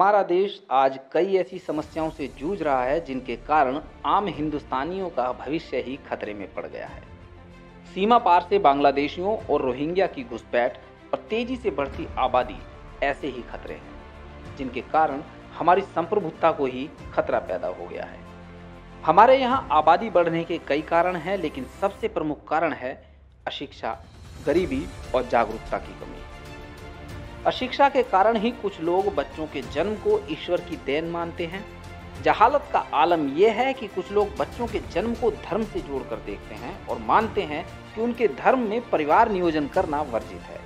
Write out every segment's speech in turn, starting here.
हमारा देश आज कई ऐसी समस्याओं से जूझ रहा है जिनके कारण आम हिंदुस्तानियों का भविष्य ही खतरे में पड़ गया है। सीमा पार से बांग्लादेशियों और रोहिंग्या की घुसपैठ और तेजी से बढ़ती आबादी ऐसे ही खतरे हैं जिनके कारण हमारी संप्रभुता को ही खतरा पैदा हो गया है। हमारे यहाँ आबादी बढ़ने के कई कारण हैं, लेकिन सबसे प्रमुख कारण है अशिक्षा, गरीबी और जागरूकता की कमी। अशिक्षा के कारण ही कुछ लोग बच्चों के जन्म को ईश्वर की देन मानते हैं। जहालत का आलम यह है कि कुछ लोग बच्चों के जन्म को धर्म से जोड़कर देखते हैं और मानते हैं कि उनके धर्म में परिवार नियोजन करना वर्जित है।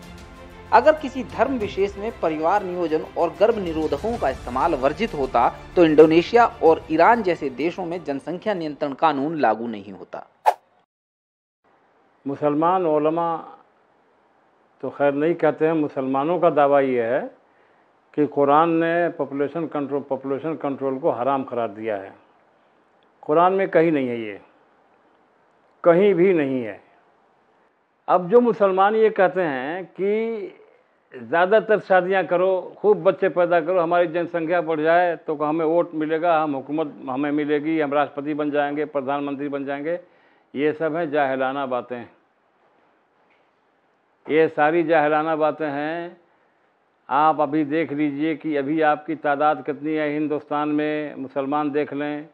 अगर किसी धर्म विशेष में परिवार नियोजन और गर्भ निरोधकों का इस्तेमाल वर्जित होता तो इंडोनेशिया और ईरान जैसे देशों में जनसंख्या नियंत्रण कानून लागू नहीं होता। मुसलमान उलमा तो खैर नहीं कहते हैं। मुसलमानों का दावा ये है कि कुरान ने पॉपुलेशन कंट्रोल को हराम करार दिया है। कुरान में कहीं नहीं है, ये कहीं भी नहीं है। अब जो मुसलमान ये कहते हैं कि ज़्यादातर शादियां करो, खूब बच्चे पैदा करो, हमारी जनसंख्या बढ़ जाए तो हमें वोट मिलेगा, हम हुकूमत हमें मिलेगी, हम राष्ट्रपति बन जाएंगे, प्रधानमंत्री बन जाएंगे, ये सब है जाहिलाना बातें। ये सारी जाहिलाना बातें हैं। आप अभी देख लीजिए कि अभी आपकी तादाद कितनी है हिंदुस्तान में। मुसलमान देख लें,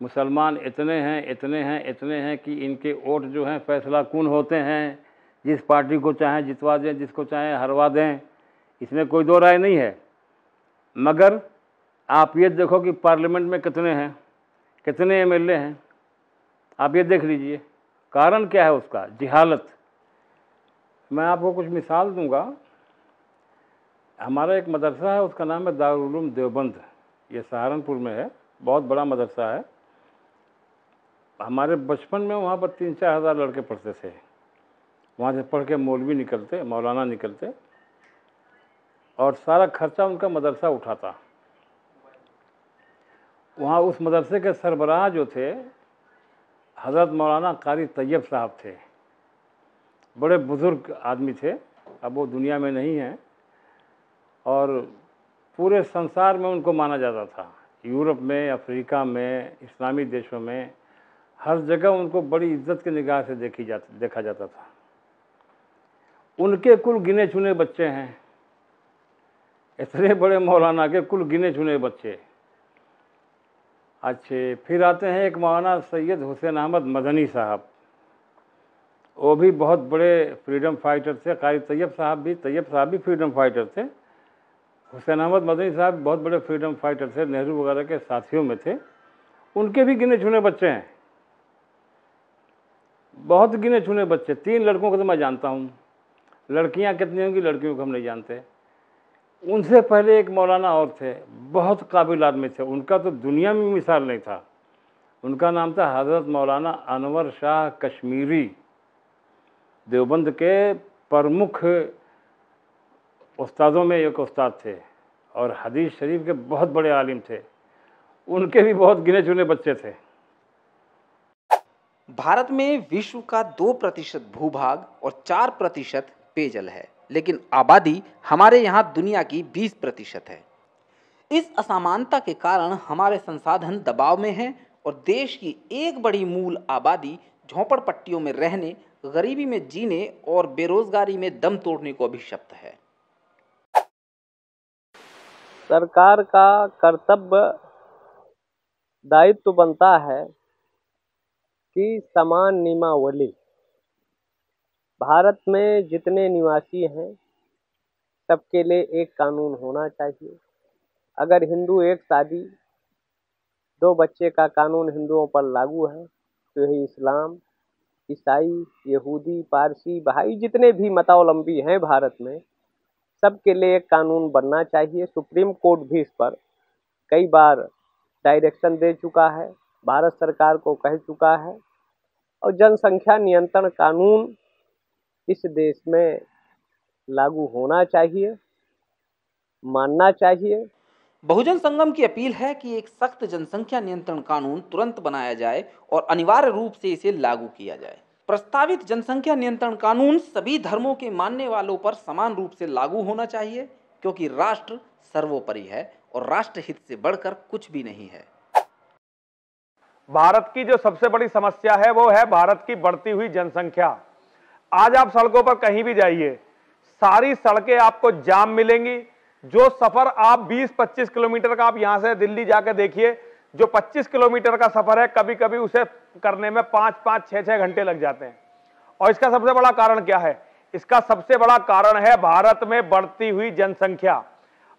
मुसलमान इतने हैं कि इनके वोट जो हैं फैसला कुन होते हैं। जिस पार्टी को चाहें जितवा दें, जिसको चाहें हरवा दें, इसमें कोई दो राय नहीं है। मगर आप ये देखो कि पार्लियामेंट में कितने हैं, कितने एमएलए हैं, आप ये देख लीजिए। कारण क्या है उसका? जिहालत। मैं आपको कुछ मिसाल दूंगा। हमारा एक मदरसा है, उसका नाम है दारुल उलूम देवबंद। ये सहारनपुर में है, बहुत बड़ा मदरसा है। हमारे बचपन में वहाँ पर 3-4 हज़ार लड़के पढ़ते थे। वहाँ से पढ़ के मौलवी निकलते, मौलाना निकलते, और सारा खर्चा उनका मदरसा उठाता। वहाँ उस मदरसे के सरबराह जो थे हज़रत मौलाना कारी तैयब साहब थे। बड़े बुज़ुर्ग आदमी थे, अब वो दुनिया में नहीं हैं, और पूरे संसार में उनको माना जाता था। यूरोप में, अफ्रीका में, इस्लामी देशों में, हर जगह उनको बड़ी इज्जत की निगाह से देखा जाता था। उनके कुल गिने चुने बच्चे हैं, इतने बड़े मौलाना के कुल गिने चुने बच्चे। अच्छे, फिर आते हैं एक मौलाना सैयद हुसैन अहमद मदनी साहब। वो भी बहुत बड़े फ्रीडम फाइटर थे। कारी तैयब साहब भी फ्रीडम फाइटर थे। हुसैन अहमद मदनी साहब बहुत बड़े फ्रीडम फाइटर थे, नेहरू वगैरह के साथियों में थे। उनके भी गिने चुने बच्चे हैं, बहुत गिने चुने बच्चे। 3 लड़कों को तो मैं जानता हूँ, लड़कियाँ कितनी होंगी लड़कियों को हम नहीं जानते। उनसे पहले एक मौलाना और थे, बहुत काबिल आदमी थे, उनका तो दुनिया में मिसाल नहीं था। उनका नाम था हज़रत मौलाना अनवर शाह कश्मीरी। देवबंद के प्रमुख उस्तादों में एक उस्ताद थे और हदीस शरीफ के बहुत बड़े आलिम थे। उनके भी बहुत गिने चुने बच्चे थे। भारत में विश्व का 2% भूभाग और 4% पेयजल है, लेकिन आबादी हमारे यहाँ दुनिया की 20% है। इस असमानता के कारण हमारे संसाधन दबाव में हैं और देश की एक बड़ी मूल आबादी झोंपड़पट्टियों में रहने, गरीबी में जीने और बेरोजगारी में दम तोड़ने को अभिशप्त है। सरकार का कर्तव्य दायित्व बनता है कि समान नियमावली भारत में जितने निवासी हैं सबके लिए एक कानून होना चाहिए। अगर हिंदू एक शादी 2 बच्चे का कानून हिंदुओं पर लागू है तो यही इस्लाम, ईसाई, यहूदी, पारसी भाई जितने भी मतावलंबी हैं भारत में, सबके लिए एक कानून बनना चाहिए। सुप्रीम कोर्ट भी इस पर कई बार डायरेक्शन दे चुका है, भारत सरकार को कह चुका है, और जनसंख्या नियंत्रण कानून इस देश में लागू होना चाहिए, मानना चाहिए। बहुजन संगम की अपील है कि एक सख्त जनसंख्या नियंत्रण कानून तुरंत बनाया जाए और अनिवार्य रूप से इसे लागू किया जाए। प्रस्तावित जनसंख्या नियंत्रण कानून सभी धर्मों के मानने वालों पर समान रूप से लागू होना चाहिए, क्योंकि राष्ट्र सर्वोपरि है और राष्ट्रहित से बढ़कर कुछ भी नहीं है। भारत की जो सबसे बड़ी समस्या है वो है भारत की बढ़ती हुई जनसंख्या। आज आप सड़कों पर कहीं भी जाइए, सारी सड़कें आपको जाम मिलेंगी। जो सफर आप 20-25 किलोमीटर का आप यहां से दिल्ली जाकर देखिए, जो 25 किलोमीटर का सफर है, कभी कभी उसे करने में 5-5, 6-6 घंटे लग जाते हैं। और इसका सबसे बड़ा कारण क्या है? इसका सबसे बड़ा कारण है भारत में बढ़ती हुई जनसंख्या।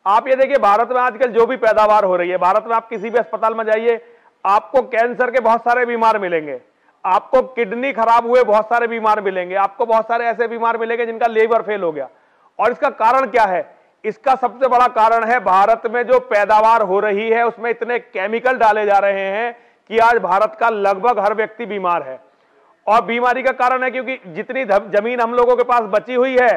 आप ये देखिए, भारत में आजकल जो भी पैदावार हो रही है, भारत में आप किसी भी अस्पताल में जाइए, आपको कैंसर के बहुत सारे बीमार मिलेंगे, आपको किडनी खराब हुए बहुत सारे बीमार मिलेंगे, आपको बहुत सारे ऐसे बीमार मिलेंगे जिनका लीवर फेल हो गया। और इसका कारण क्या है? इसका सबसे बड़ा कारण है भारत में जो पैदावार हो रही है उसमें इतने केमिकल डाले जा रहे हैं कि आज भारत का लगभग हर व्यक्ति बीमार है। और बीमारी का कारण है क्योंकि जितनी जमीन हम लोगों के पास बची हुई है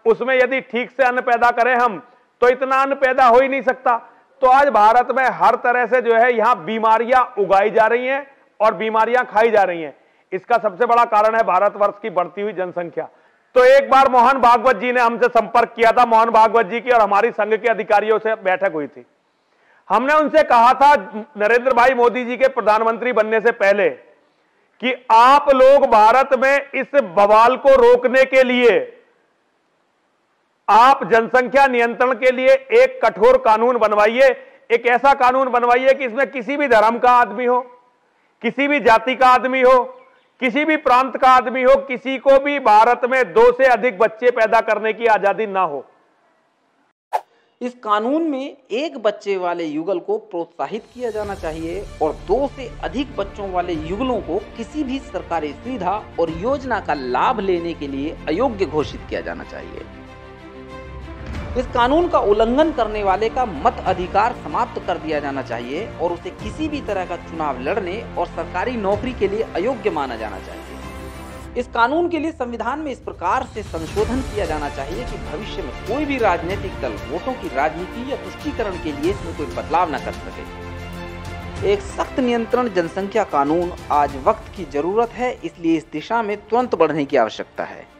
उसमें यदि ठीक से अन्न पैदा करें हम, तो इतना अन्न पैदा हो ही नहीं सकता। तो आज भारत में हर तरह से जो है यहां बीमारियां उगाई जा रही हैं और बीमारियां खाई जा रही हैं। इसका सबसे बड़ा कारण है भारतवर्ष की बढ़ती हुई जनसंख्या। तो एक बार मोहन भागवत जी ने हमसे संपर्क किया था। मोहन भागवत जी की और हमारी संघ के अधिकारियों से बैठक हुई थी। हमने उनसे कहा था नरेंद्र भाई मोदी जी के प्रधानमंत्री बनने से पहले कि आप लोग भारत में इस बवाल को रोकने के लिए आप जनसंख्या नियंत्रण के लिए एक कठोर कानून बनवाइए। एक ऐसा कानून बनवाइए कि इसमें किसी भी धर्म का आदमी हो, किसी भी जाति का आदमी हो, किसी भी प्रांत का आदमी हो, किसी को भी भारत में 2 से अधिक बच्चे पैदा करने की आजादी ना हो। इस कानून में एक बच्चे वाले युगल को प्रोत्साहित किया जाना चाहिए और 2 से अधिक बच्चों वाले युगलों को किसी भी सरकारी सुविधा और योजना का लाभ लेने के लिए अयोग्य घोषित किया जाना चाहिए। इस कानून का उल्लंघन करने वाले का मत अधिकार समाप्त कर दिया जाना चाहिए और उसे किसी भी तरह का चुनाव लड़ने और सरकारी नौकरी के लिए अयोग्य माना जाना चाहिए। इस कानून के लिए संविधान में इस प्रकार से संशोधन किया जाना चाहिए कि भविष्य में कोई भी राजनीतिक दल वोटों की राजनीति या तुष्टीकरण के लिए इसमें कोई बदलाव न कर सके। एक सख्त नियंत्रण जनसंख्या कानून आज वक्त की जरूरत है, इसलिए इस दिशा में तुरंत बढ़ने की आवश्यकता है।